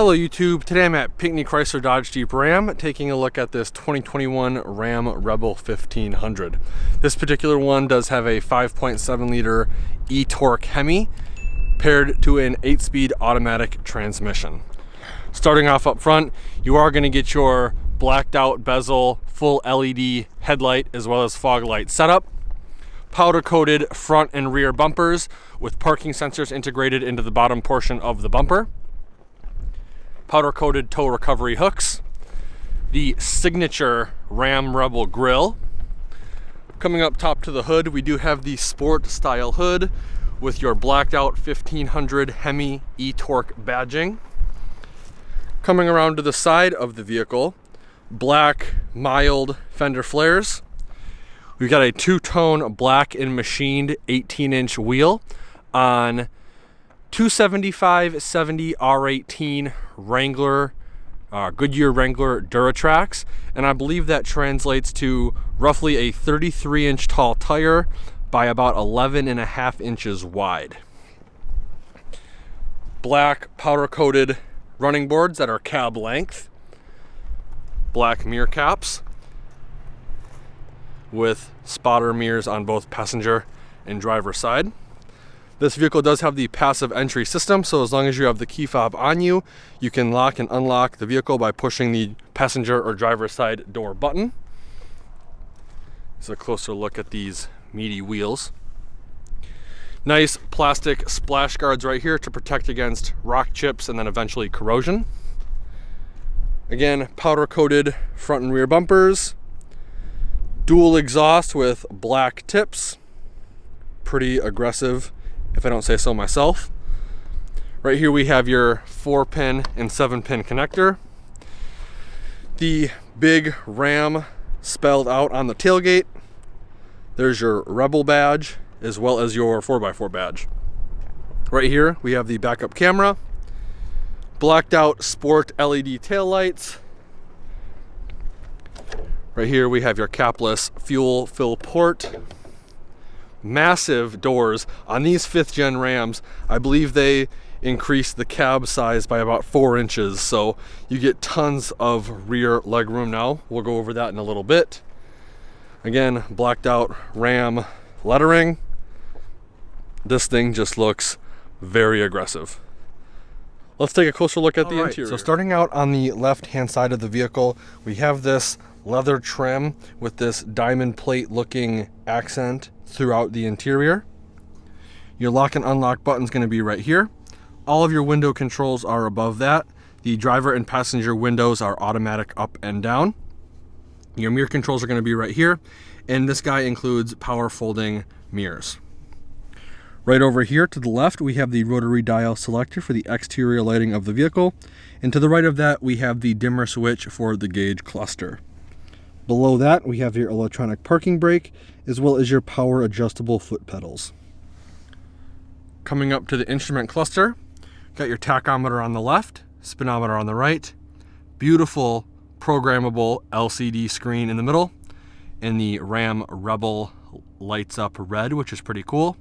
Hello YouTube, today I'm at Pinckney Chrysler Dodge Jeep Ram taking a look at this 2021 Ram Rebel 1500. This particular one does have a 5.7 liter e-torque Hemi paired to an 8-speed automatic transmission. Starting off up front, you are going to get your blacked out bezel, full LED headlight as well as fog light setup. Powder coated front and rear bumpers with parking sensors integrated into the bottom portion of the bumper. Powder coated tow recovery hooks. The signature Ram Rebel grille. Coming up top to the hood, we do have the sport style hood with your blacked out 1500 Hemi e-torque badging. Coming around to the side of the vehicle, black mild fender flares. We've got a two-tone black and machined 18-inch wheel on 275/70 R18 Wrangler, Goodyear Wrangler Duratrax, and I believe that translates to roughly a 33-inch tall tire by about 11.5 inches wide. Black powder-coated running boards that are cab length. Black mirror caps with spotter mirrors on both passenger and driver side. This vehicle does have the passive entry system, so as long as you have the key fob on you, you can lock and unlock the vehicle by pushing the passenger or driver side door button. This is a closer look at these meaty wheels. Nice plastic splash guards right here to protect against rock chips and then eventually corrosion. Again, powder coated front and rear bumpers. Dual exhaust with black tips. Pretty aggressive, if I don't say so myself. Right here we have your 4-pin and 7-pin connector. The big Ram spelled out on the tailgate. There's your Rebel badge as well as your 4x4 badge. Right here we have the backup camera. Blacked out sport LED taillights. Right here we have your capless fuel fill port. Massive doors on these 5th gen Rams. I believe they increased the cab size by about 4 inches, so you get tons of rear leg room now. We'll go over that in a little bit. Again, blacked out Ram lettering. This thing just looks very aggressive. Let's take a closer look at the interior. So starting out on the left hand side of the vehicle, we have this leather trim with this diamond plate looking accent throughout the interior. Your lock and unlock button is going to be right here. All of your window controls are above that. The driver and passenger windows are automatic up and down. Your mirror controls are going to be right here, and this guy includes power folding mirrors. Right over here to the left we have the rotary dial selector for the exterior lighting of the vehicle, and to the right of that we have the dimmer switch for the gauge cluster. Below that we have your electronic parking brake as well as your power adjustable foot pedals. Coming up to the instrument cluster, got your tachometer on the left, speedometer on the right, beautiful programmable LCD screen in the middle, and the Ram Rebel lights up red, which is pretty cool.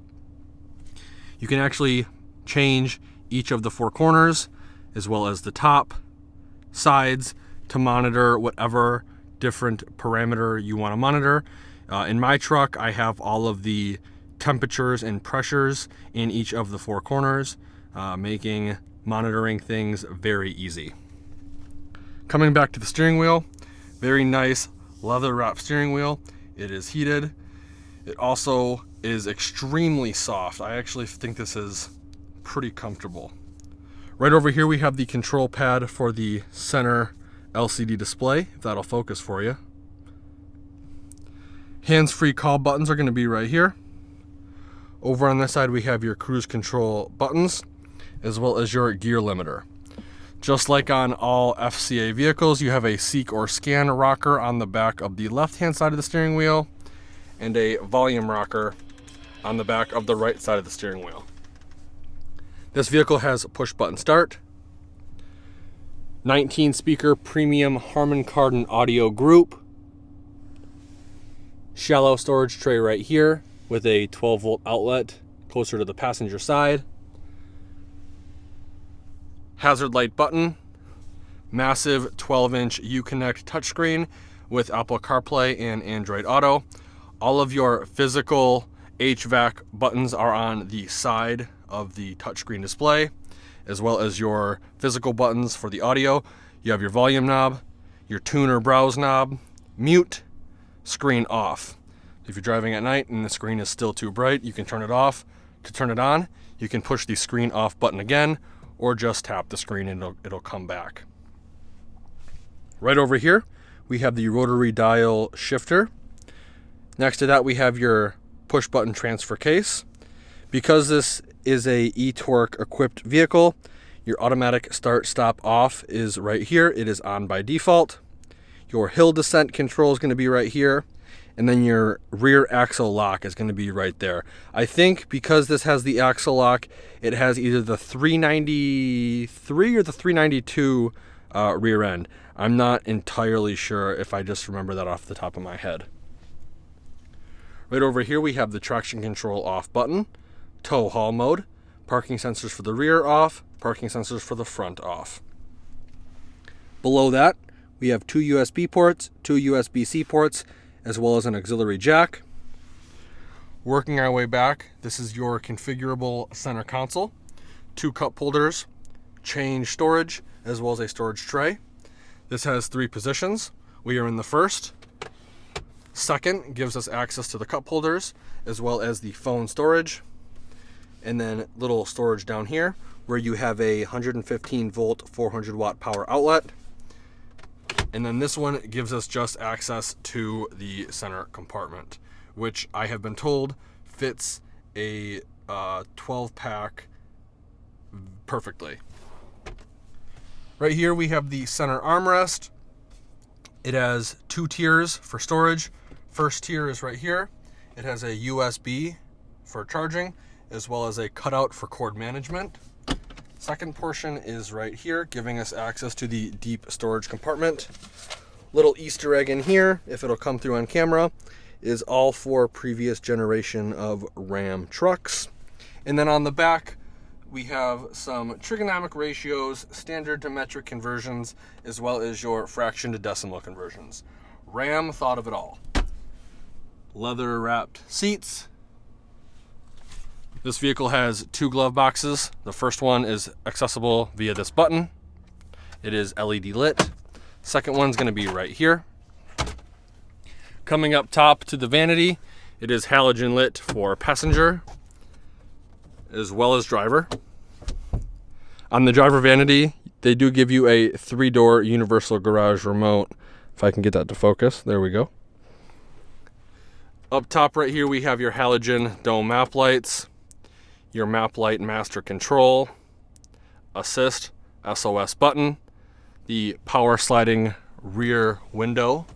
You can actually change each of the 4 corners as well as the top, sides to monitor whatever different parameter you want to monitor. In my truck, I have all of the temperatures and pressures in each of the 4 corners, making monitoring things very easy. Coming back to the steering wheel, very nice leather wrap steering wheel. It is heated. It also is extremely soft. I actually think this is pretty comfortable. Right over here we have the control pad for the center LCD display, if that'll focus for you. Hands-free call buttons are going to be right here. Over on this side we have your cruise control buttons as well as your gear limiter. Just like on all FCA vehicles, you have a seek or scan rocker on the back of the left-hand side of the steering wheel and a volume rocker on the back of the right side of the steering wheel. This vehicle has push button start, 19 speaker premium Harman Kardon audio group, shallow storage tray right here with a 12-volt outlet closer to the passenger side, hazard light button Massive 12-inch Uconnect touchscreen with Apple CarPlay and Android Auto. All of your physical HVAC buttons are on the side of the touchscreen display, as well as your physical buttons for the audio. You have your volume knob, your tune or browse knob, mute, screen off. If you're driving at night and the screen is still too bright, you can turn it off. To turn it on, you can push the screen off button again, or just tap the screen and it'll come back. Right over here, we have the rotary dial shifter. Next to that, we have your push button transfer case. Because this is a eTorque equipped vehicle, your automatic start stop off is right here. It is on by default. Your hill descent control is going to be right here. And then your rear axle lock is going to be right there. I think because this has the axle lock, it has either the 393 or the 392 rear end. I'm not entirely sure if I just remember that off the top of my head. Right over here we have the traction control off button, tow haul mode, parking sensors for the rear off, parking sensors for the front off. Below that, we have 2 USB ports, 2 USB-C ports, as well as an auxiliary jack. Working our way back, this is your configurable center console, 2 cup holders, change storage, as well as a storage tray. This has 3 positions. We are in the first. Second gives us access to the cup holders, as well as the phone storage. And then little storage down here, where you have a 115 volt, 400 watt power outlet. And then this one gives us just access to the center compartment, which I have been told fits a 12-pack perfectly. Right here we have the center armrest. It has 2 tiers for storage. First tier is right here. It has a USB for charging, as well as a cutout for cord management. Second portion is right here, giving us access to the deep storage compartment. Little Easter egg in here, if it'll come through on camera, is all 4 previous generation of Ram trucks. And then on the back, we have some trigonomic ratios, standard to metric conversions, as well as your fraction to decimal conversions. Ram thought of it all. Leather wrapped seats. This vehicle has 2 glove boxes. The first one is accessible via this button. It is LED lit. Second one's going to be right here. Coming up top to the vanity, it is halogen lit for passenger as well as driver. On the driver vanity, they do give you a 3-door universal garage remote. If I can get that to focus, there we go. Up top right here, we have your halogen dome map lights, your map light master control, assist, SOS button, the power sliding rear window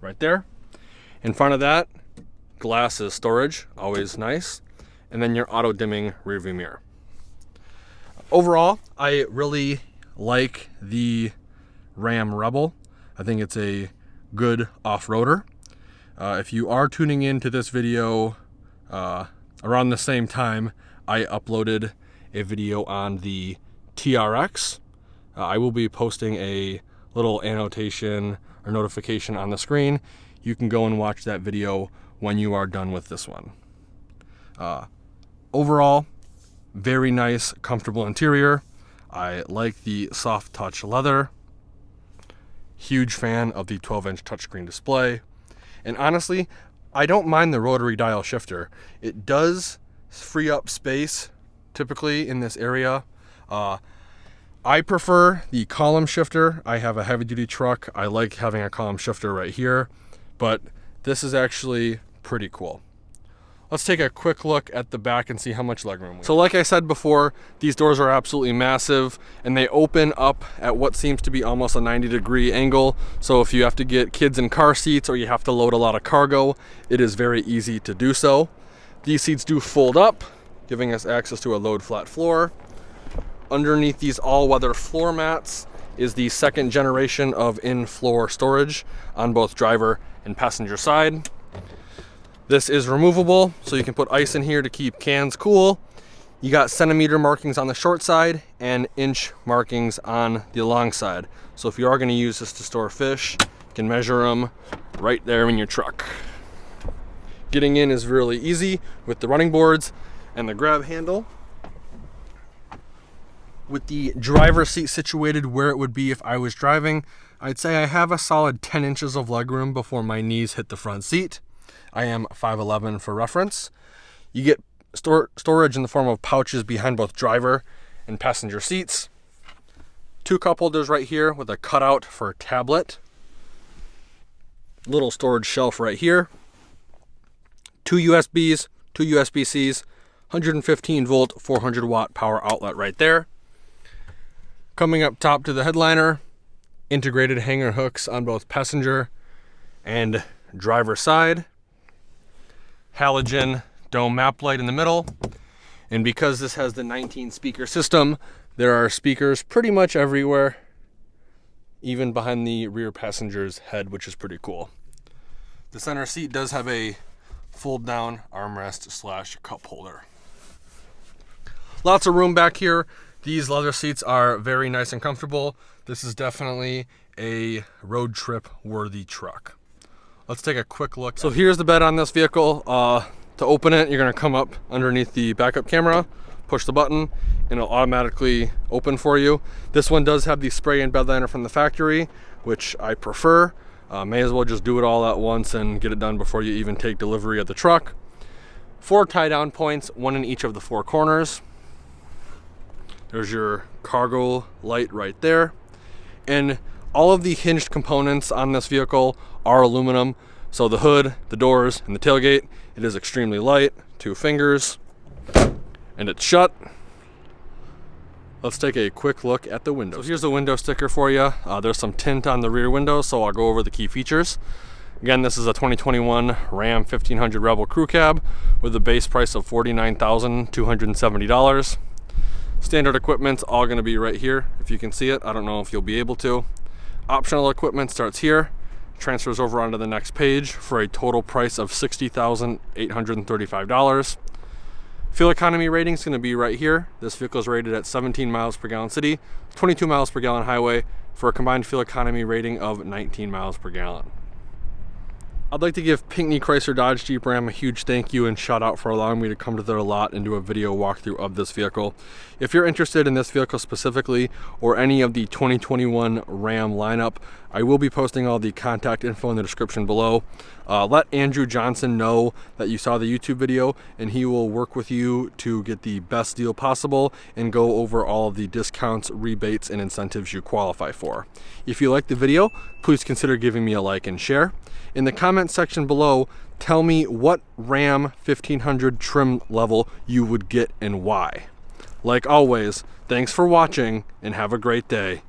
right there. In front of that, glasses storage, always nice, and then your auto dimming rear view mirror. Overall, I really like the Ram Rebel. I think it's a good off-roader. If you are tuning into this video around the same time, I uploaded a video on the TRX. I will be posting a little annotation or notification on the screen. You can go and watch that video when you are done with this one. Overall, very nice, comfortable interior. I like the soft touch leather. Huge fan of the 12-inch touchscreen display. And honestly, I don't mind the rotary dial shifter. It does free up space typically in this area. I prefer the column shifter. I have a heavy duty truck. I like having a column shifter right here, but this is actually pretty cool. Let's take a quick look at the back and see how much legroom we have. So like I said before, these doors are absolutely massive and they open up at what seems to be almost a 90-degree angle. So if you have to get kids in car seats or you have to load a lot of cargo, it is very easy to do so. These seats do fold up, giving us access to a load flat floor. Underneath these all-weather floor mats is the second generation of in-floor storage on both driver and passenger side. This is removable, so you can put ice in here to keep cans cool. You got centimeter markings on the short side and inch markings on the long side. So if you are going to use this to store fish, you can measure them right there in your truck. Getting in is really easy with the running boards and the grab handle. With the driver's seat situated where it would be if I was driving, I'd say I have a solid 10 inches of legroom before my knees hit the front seat. I am 5'11" for reference. You get storage in the form of pouches behind both driver and passenger seats. 2 cup holders right here with a cutout for a tablet. Little storage shelf right here. 2 USBs, 2 USB-Cs, 115 volt, 400 watt power outlet right there. Coming up top to the headliner, integrated hanger hooks on both passenger and driver side. Halogen dome map light in the middle. And because this has the 19 speaker system, there are speakers pretty much everywhere, even behind the rear passenger's head, which is pretty cool. The center seat does have a fold down armrest / cup holder. Lots of room back here. These leather seats are very nice and comfortable. This is definitely a road trip worthy truck. Let's take a quick look. So here's the bed on this vehicle. To open it, you're gonna come up underneath the backup camera, push the button, and it'll automatically open for you. This one does have the spray and bed liner from the factory, which I prefer. May as well just do it all at once and get it done before you even take delivery of the truck. 4 tie down points, 1 in each of the 4 corners. There's your cargo light right there. And all of the hinged components on this vehicle are aluminum. So the hood, the doors, and the tailgate, it is extremely light. 2 fingers, and it's shut. Let's take a quick look at the windows. So here's the window sticker for you. There's some tint on the rear window, so I'll go over the key features. Again, this is a 2021 Ram 1500 Rebel Crew Cab with a base price of $49,270. Standard equipment's all going to be right here. If you can see it, I don't know if you'll be able to. Optional equipment starts here, transfers over onto the next page for a total price of $60,835. Fuel economy rating is going to be right here. This vehicle is rated at 17 miles per gallon city, 22 miles per gallon highway, for a combined fuel economy rating of 19 miles per gallon. I'd like to give Pinckney Chrysler Dodge Jeep Ram a huge thank you and shout out for allowing me to come to their lot and do a video walkthrough of this vehicle. If you're interested in this vehicle specifically or any of the 2021 Ram lineup, I will be posting all the contact info in the description below. Let Andrew Johnson know that you saw the YouTube video and he will work with you to get the best deal possible and go over all of the discounts, rebates, and incentives you qualify for. If you like the video, please consider giving me a like and share. In the comment section below, tell me what Ram 1500 trim level you would get and why. Like always, thanks for watching and have a great day.